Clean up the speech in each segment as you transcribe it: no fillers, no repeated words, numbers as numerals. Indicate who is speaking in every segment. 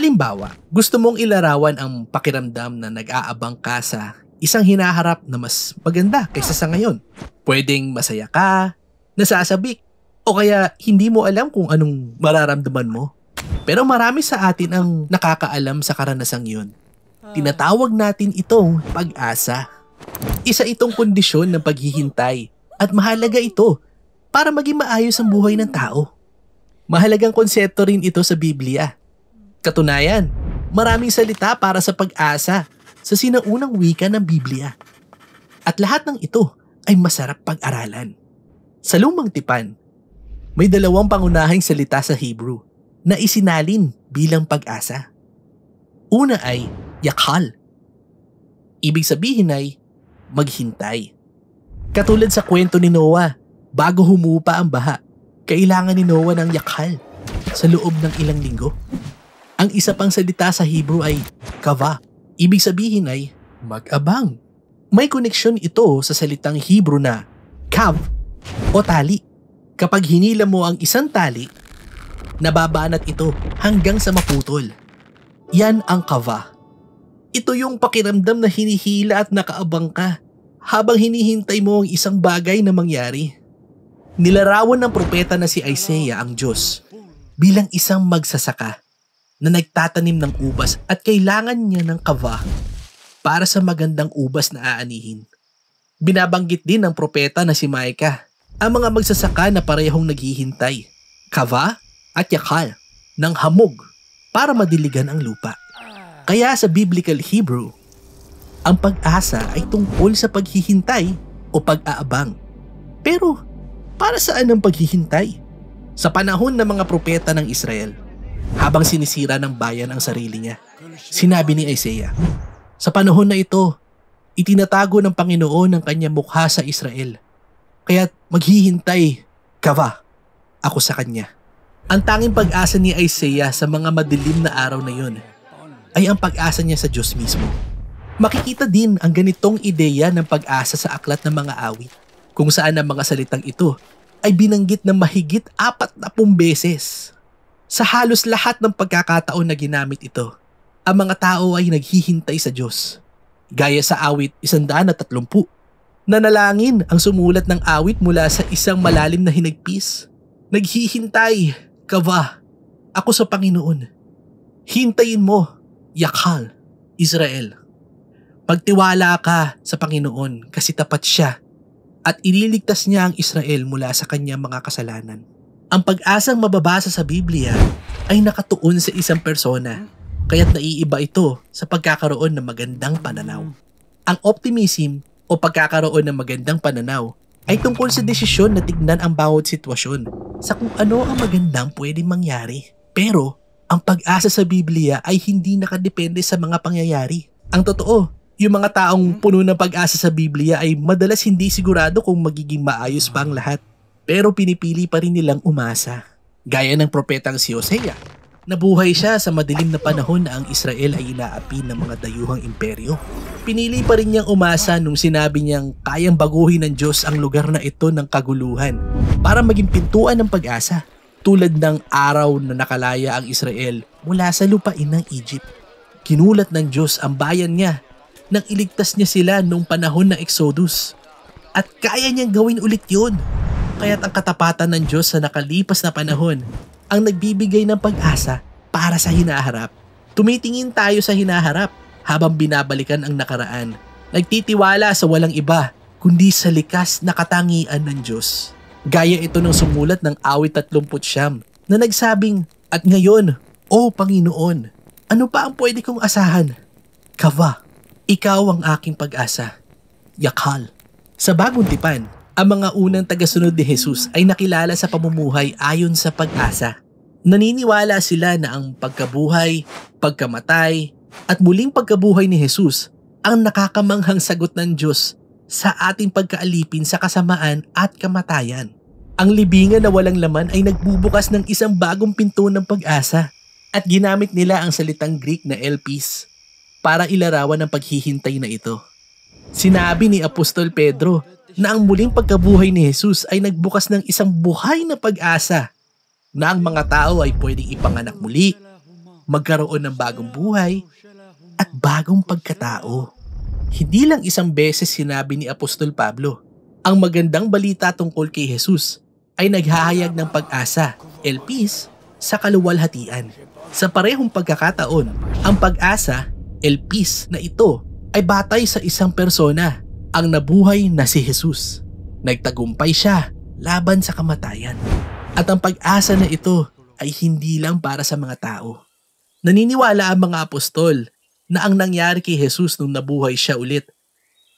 Speaker 1: Halimbawa, gusto mong ilarawan ang pakiramdam na nag-aabang ka sa isang hinaharap na mas maganda kaysa sa ngayon. Pwedeng masaya ka, nasasabik, o kaya hindi mo alam kung anong mararamdaman mo. Pero marami sa atin ang nakakaalam sa karanasang yun. Tinatawag natin itong pag-asa. Isa itong kondisyon ng paghihintay at mahalaga ito para maging maayos ang buhay ng tao. Mahalagang konsepto rin ito sa Biblia. Katunayan, maraming salita para sa pag-asa sa sinaunang wika ng Biblia. At lahat ng ito ay masarap pag-aralan. Sa Lumang Tipan, may dalawang pangunahing salita sa Hebrew na isinalin bilang pag-asa. Una ay yakhal. Ibig sabihin ay maghintay. Katulad sa kwento ni Noah, bago humupa ang baha, kailangan ni Noah ng yakhal sa loob ng ilang linggo. Ang isa pang salita sa Hebrew ay kava. Ibig sabihin ay mag-abang. May koneksyon ito sa salitang Hebrew na kav o tali. Kapag hinila mo ang isang tali, nababanat ito hanggang sa maputol. Yan ang kava. Ito yung pakiramdam na hinihila at nakaabang ka habang hinihintay mo ang isang bagay na mangyari. Nilarawan ng propeta na si Isaiah ang Diyos bilang isang magsasaka na nagtatanim ng ubas at kailangan niya ng kava para sa magandang ubas na aanihin. Binabanggit din ng propeta na si Micah ang mga magsasaka na parehong naghihintay, kava at yakal, ng hamog para madiligan ang lupa. Kaya sa Biblical Hebrew, ang pag-asa ay tungkol sa paghihintay o pag-aabang. Pero para saan ang paghihintay? Sa panahon ng mga propeta ng Israel, habang sinisira ng bayan ang sarili niya, sinabi ni Isaiah, sa panahon na ito, itinatago ng Panginoon ang kanyang mukha sa Israel. Kaya't maghihintay, kava, ako sa kanya. Ang tanging pag-asa ni Isaiah sa mga madilim na araw na yun ay ang pag-asa niya sa Diyos mismo. Makikita din ang ganitong ideya ng pag-asa sa aklat ng mga awit, kung saan ang mga salitang ito ay binanggit na mahigit 40 beses. Sa halos lahat ng pagkakataon na ginamit ito, ang mga tao ay naghihintay sa Diyos. Gaya sa awit 130, nanalangin ang sumulat ng awit mula sa isang malalim na hinagpis. Naghihintay, kava, ako sa Panginoon. Hintayin mo, yakhal, Israel. Pagtiwala ka sa Panginoon kasi tapat siya at ililigtas niya ang Israel mula sa kanyang mga kasalanan. Ang pag-asang mababasa sa Biblia ay nakatuon sa isang persona, kaya't naiiba ito sa pagkakaroon ng magandang pananaw. Ang optimism o pagkakaroon ng magandang pananaw ay tungkol sa desisyon na tignan ang bawat sitwasyon sa kung ano ang magandang pwedeng mangyari. Pero ang pag-asa sa Biblia ay hindi nakadepende sa mga pangyayari. Ang totoo, yung mga taong puno ng pag-asa sa Biblia ay madalas hindi sigurado kung magiging maayos pa ang lahat. Pero pinipili pa rin nilang umasa. Gaya ng propetang si Hosea. Nabuhay siya sa madilim na panahon na ang Israel ay inaapi ng mga dayuhang imperyo. Pinili pa rin niyang umasa nung sinabi niyang kayang baguhin ng Diyos ang lugar na ito ng kaguluhan para maging pintuan ng pag-asa. Tulad ng araw na nakalaya ang Israel mula sa lupain ng Egypt. Kinulat ng Diyos ang bayan niya nang iligtas niya sila noong panahon ng Exodus. At kaya niyang gawin ulit yun. Kaya't ang katapatan ng Diyos sa nakalipas na panahon ang nagbibigay ng pag-asa para sa hinaharap. Tumitingin tayo sa hinaharap habang binabalikan ang nakaraan. Nagtitiwala sa walang iba kundi sa likas na katangian ng Diyos. Gaya ito ng sumulat ng awit 39 na nagsabing, at ngayon, O Panginoon, ano pa ang pwede kong asahan? Kava, ikaw ang aking pag-asa. Yakhal. Sa Bagong Tipan, ang mga unang tagasunod ni Jesus ay nakilala sa pamumuhay ayon sa pag-asa. Naniniwala sila na ang pagkabuhay, pagkamatay, at muling pagkabuhay ni Jesus ang nakakamanghang sagot ng Diyos sa ating pagkaalipin sa kasamaan at kamatayan. Ang libingan na walang laman ay nagbubukas ng isang bagong pinto ng pag-asa at ginamit nila ang salitang Greek na elpis para ilarawan ang paghihintay na ito. Sinabi ni Apostol Pedro na ang muling pagkabuhay ni Jesus ay nagbukas ng isang buhay na pag-asa na ang mga tao ay pwedeng ipanganak muli, magkaroon ng bagong buhay at bagong pagkatao. Hindi lang isang beses sinabi ni Apostol Pablo, ang magandang balita tungkol kay Jesus ay naghahayag ng pag-asa, el peace, sa kaluwalhatian. Sa parehong pagkakataon, ang pag-asa, el peace na ito ay batay sa isang persona, ang nabuhay na si Jesus. Nagtagumpay siya laban sa kamatayan. At ang pag-asa na ito ay hindi lang para sa mga tao. Naniniwala ang mga apostol na ang nangyari kay Jesus nung nabuhay siya ulit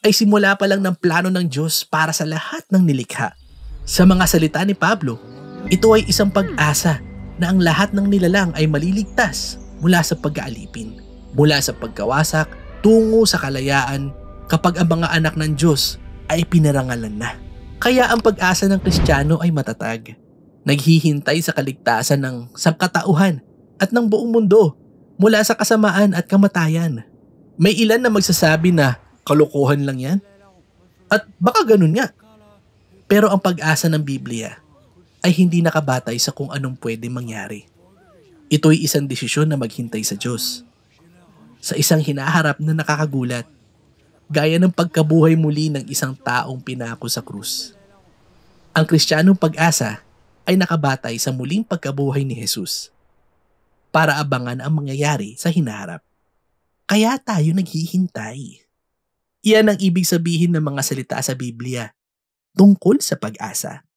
Speaker 1: ay simula pa lang ng plano ng Diyos para sa lahat ng nilikha. Sa mga salita ni Pablo, ito ay isang pag-asa na ang lahat ng nilalang ay maliligtas mula sa pag-aalipin, mula sa pagkawasak tungo sa kalayaan kapag ang mga anak ng Diyos ay pinarangalan na. Kaya ang pag-asa ng Kristiyano ay matatag. Naghihintay sa kaligtasan ng sangkatauhan at ng buong mundo mula sa kasamaan at kamatayan. May ilan na magsasabi na kalokohan lang yan? At baka ganun nga. Pero ang pag-asa ng Biblia ay hindi nakabatay sa kung anong pwede mangyari. Ito'y isang desisyon na maghintay sa Diyos. Sa isang hinaharap na nakakagulat, gaya ng pagkabuhay muli ng isang taong pinako sa krus. Ang Kristiyanong pag-asa ay nakabatay sa muling pagkabuhay ni Jesus para abangan ang mangyayari sa hinaharap. Kaya tayo naghihintay. Iyan ang ibig sabihin ng mga salita sa Biblia tungkol sa pag-asa.